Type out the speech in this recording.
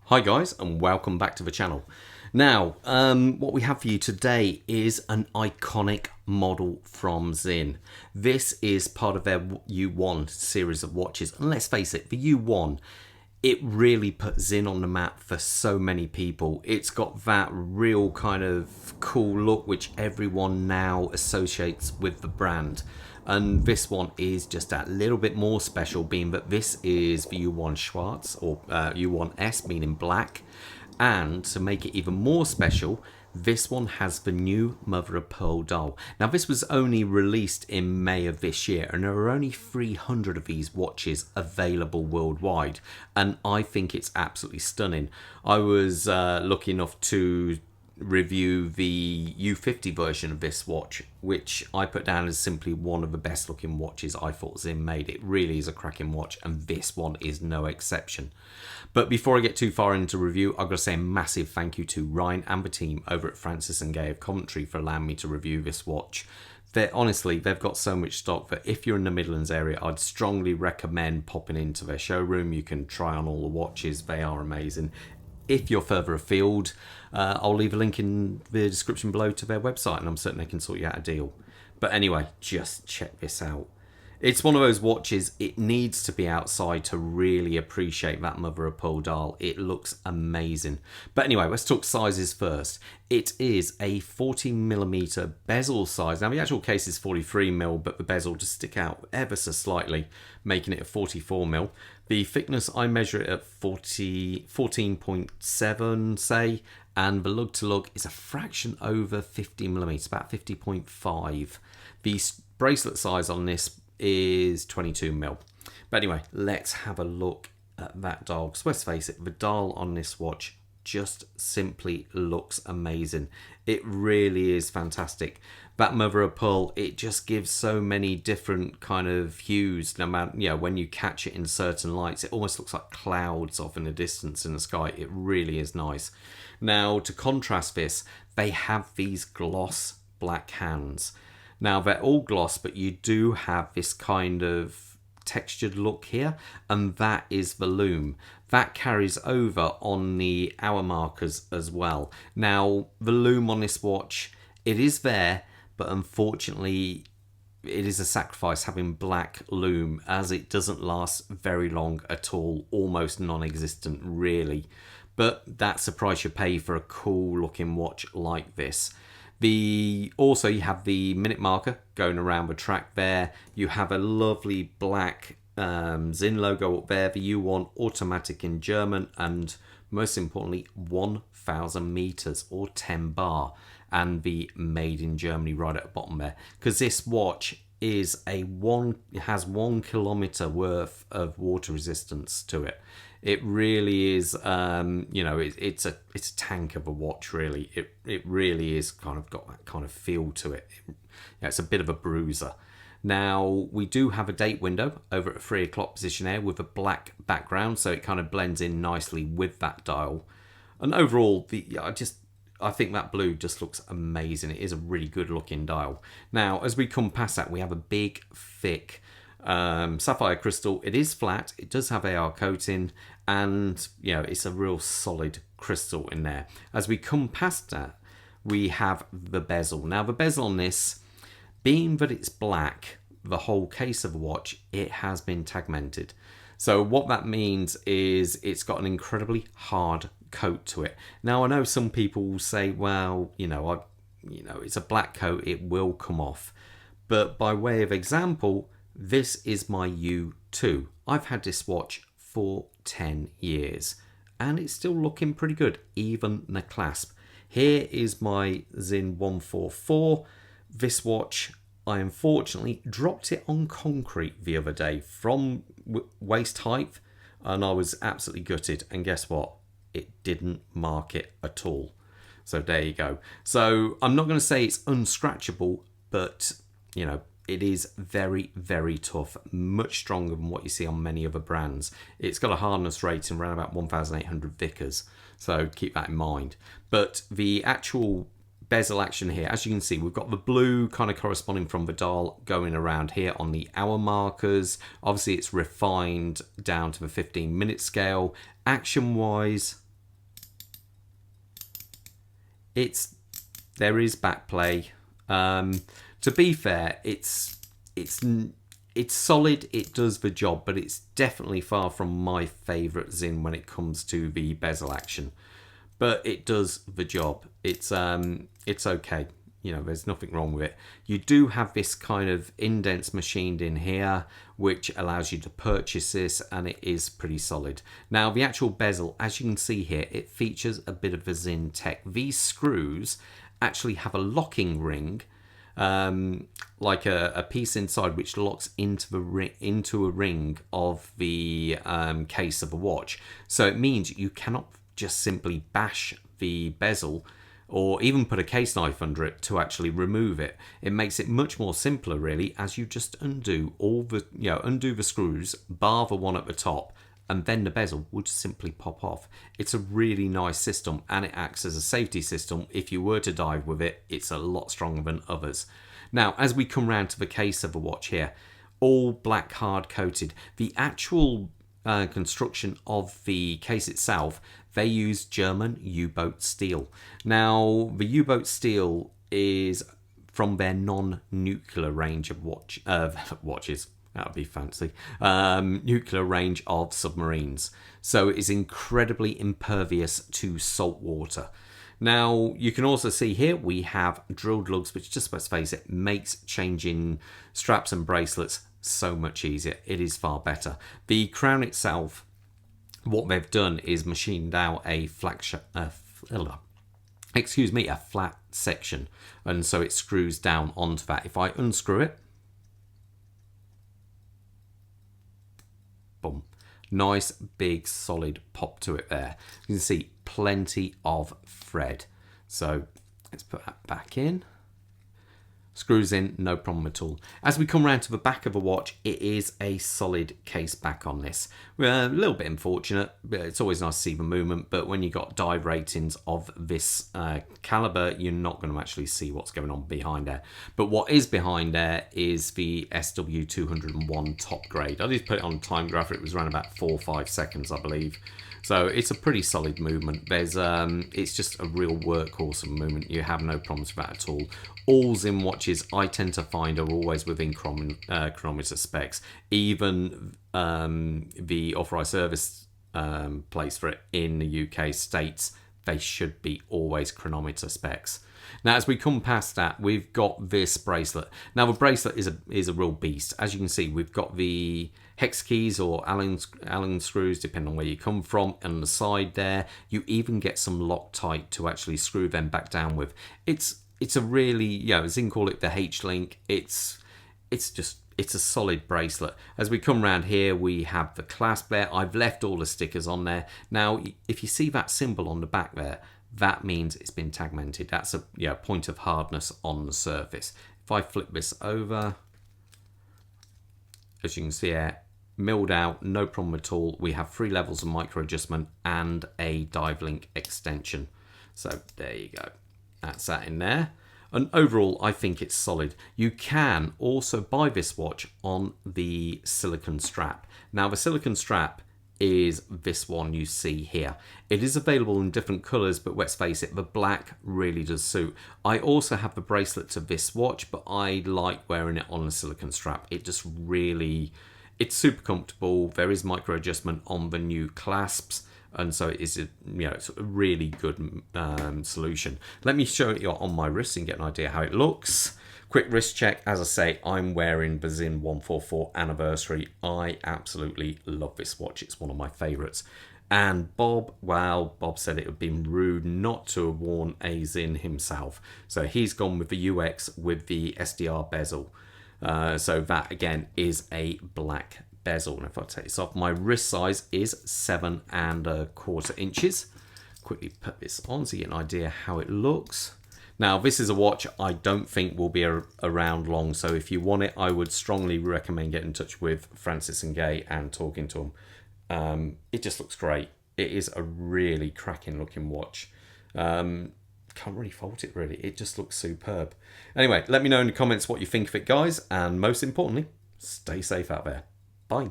Hi guys, and welcome back to the channel. Now, what we have for you today is an iconic model from SInn. This is part of their U1 series of watches, and let's face it, the U1, it really put SInn on the map for so many people. It's got that real kind of cool look which everyone now associates with the brand. And this one is just a little bit more special, being that this is the U1 Schwarz, or U1S, meaning black. And to make it even more special, this one has the new mother of pearl dial. Now, this was only released in May of this year, and there are only 300 of these watches available worldwide. And I think it's absolutely stunning. I was lucky enough to review the U50 version of this watch, which I put down as simply one of the best looking watches I thought SInn made. It really is a cracking watch, and this one is no exception. But before I get too far into review, I've got to say a massive thank you to Ryan and the team over at Francis Gaye of Coventry for allowing me to review this watch. Honestly, they've got so much stock that if you're in the Midlands area, I'd strongly recommend popping into their showroom. You can try on all the watches. They are amazing. If you're further afield, I'll leave a link in the description below to their website, and I'm certain they can sort you out a deal. But anyway, just check this out. It's one of those watches, it needs to be outside to really appreciate that mother of pearl dial. It looks amazing. But anyway, let's talk sizes first. It is a 40mm bezel size. Now, the actual case is 43mm, but the bezel just stick out ever so slightly, making it a 44mm. The thickness, I measure it at 14.7, say, and the lug to lug is a fraction over 50mm, about 50.5. The bracelet size on this is 22mm. But anyway, let's have a look at that dial. Because let's face it, the dial on this watch just simply looks amazing. It really is fantastic. That mother of pearl, it just gives so many different kind of hues. No matter, when you catch it in certain lights, it almost looks like clouds off in the distance in the sky. It really is nice. Now, to contrast this, they have these gloss black hands. Now, they're all gloss, but you do have this kind of textured look here, and that is the loom. That carries over on the hour markers as well. Now, the loom on this watch, it is there, but unfortunately, it is a sacrifice having black loom, as it doesn't last very long at all, almost non-existent really. But that's the price you pay for a cool looking watch like this. Also, you have the minute marker going around the track there. You have a lovely black SInn logo up there, the U1 automatic in German, and most importantly, 1,000 meters or 10 bar, and the made in Germany right at the bottom there. Because this watch is it has 1 kilometer worth of water resistance to it. It really is, it's a tank of a watch, really. It really is kind of got that kind of feel to it. It's a bit of a bruiser. Now, we do have a date window over at 3 o'clock position there with a black background, so it kind of blends in nicely with that dial. And overall, I think that blue just looks amazing. It is a really good looking dial. Now, as we come past that, we have a big, thick sapphire crystal. It is flat. It does have AR coating, and it's a real solid crystal in there. As we come past that, we have the bezel. Now, the bezel on this, being that it's black, the whole case of the watch, it has been tagmented. So what that means is it's got an incredibly hard coat to it. Now, I know some people will say, well, it's a black coat, it will come off. But by way of example, this is my U2. I've had this watch for 10 years, and it's still looking pretty good, even the clasp. Here is my SInn 144. This watch, I unfortunately dropped it on concrete the other day from waist height, and I was absolutely gutted. And guess what? It didn't mark it at all. So there you go. So I'm not going to say it's unscratchable, but it is very, very tough, much stronger than what you see on many other brands. It's got a hardness rating around about 1,800 Vickers, so keep that in mind. But the actual bezel action here, as you can see, we've got the blue kind of corresponding from the dial going around here on the hour markers. Obviously, it's refined down to the 15-minute scale. Action-wise, there is back play. To be fair, it's solid, it does the job, but it's definitely far from my favourite SInn when it comes to the bezel action. But it does the job. It's okay. You know, there's nothing wrong with it. You do have this kind of indents machined in here, which allows you to purchase this, and it is pretty solid. Now, the actual bezel, as you can see here, it features a bit of the SInn tech. These screws actually have a locking ring, like a piece inside which locks into a ring of the case of a watch. So it means you cannot just simply bash the bezel or even put a case knife under it to actually remove it. It makes it much more simpler, really, as you just undo the screws, bar the one at the top, and then the bezel would simply pop off. It's a really nice system, and it acts as a safety system. If you were to dive with it, it's a lot stronger than others. Now, as we come round to the case of the watch here, all black hard coated. The actual construction of the case itself, they use German U-boat steel. Now, the U-boat steel is from their non-nuclear range of watches. That would be fancy. Nuclear range of submarines. So it is incredibly impervious to salt water. Now, you can also see here we have drilled lugs, which, just let's face it, makes changing straps and bracelets so much easier. It is far better. The crown itself, what they've done is machined out a flat section, and so it screws down onto that. If I unscrew it, boom, nice big solid pop to it there. You can see plenty of thread. So let's put that back in. Screws in, no problem at all. As we come around to the back of the watch, it is a solid case back on this. We're a little bit unfortunate, but it's always nice to see the movement, but when you've got dive ratings of this caliber, you're not going to actually see what's going on behind there. But what is behind there is the SW201 top grade. I did put it on time graph, it was around about 4 or 5 seconds, I believe. So it's a pretty solid movement. There's it's just a real workhorse of movement. You have no problems with that at all. All SInn watches I tend to find are always within chronometer specs. Even the authorised service place for it in the UK states they should be always chronometer specs. Now, as we come past that, we've got this bracelet. Now, the bracelet is a real beast. As you can see, we've got the hex keys or Allen screws, depending on where you come from, on the side there. You even get some Loctite to actually screw them back down with. It's a really, SInn call it the H-link. It's a solid bracelet. As we come around here, we have the clasp there. I've left all the stickers on there. Now, if you see that symbol on the back there, that means it's been tagmented. That's a point of hardness on the surface. If I flip this over, as you can see here, milled out, no problem at all. We have 3 levels of micro adjustment and a dive link extension. So there you go. That's that in there. And overall, I think it's solid. You can also buy this watch on the silicone strap. Now, the silicone strap is this one you see here. It is available in different colours, but let's face it, the black really does suit. I also have the bracelet to this watch, but I like wearing it on a silicone strap. It just really, it's super comfortable. There is micro adjustment on the new clasps, and so it is it's a really good solution. Let me show you on my wrist and get an idea how it looks. Quick wrist check. As I say, I'm wearing the SInn 144 anniversary. I absolutely love this watch. It's one of my favourites. And Bob said it would have been rude not to have worn a SInn himself. So he's gone with the UX with the SDR bezel. So that again is a black bezel. And if I take this off, my wrist size is 7 1/4 inches. Quickly put this on so you get an idea how it looks. Now, this is a watch I don't think will be around long, so if you want it, I would strongly recommend getting in touch with Francis Gaye and talking to him. It just looks great. It is a really cracking looking watch. Can't really fault it, really. It just looks superb. Anyway, let me know in the comments what you think of it, guys, and most importantly, stay safe out there. Bye.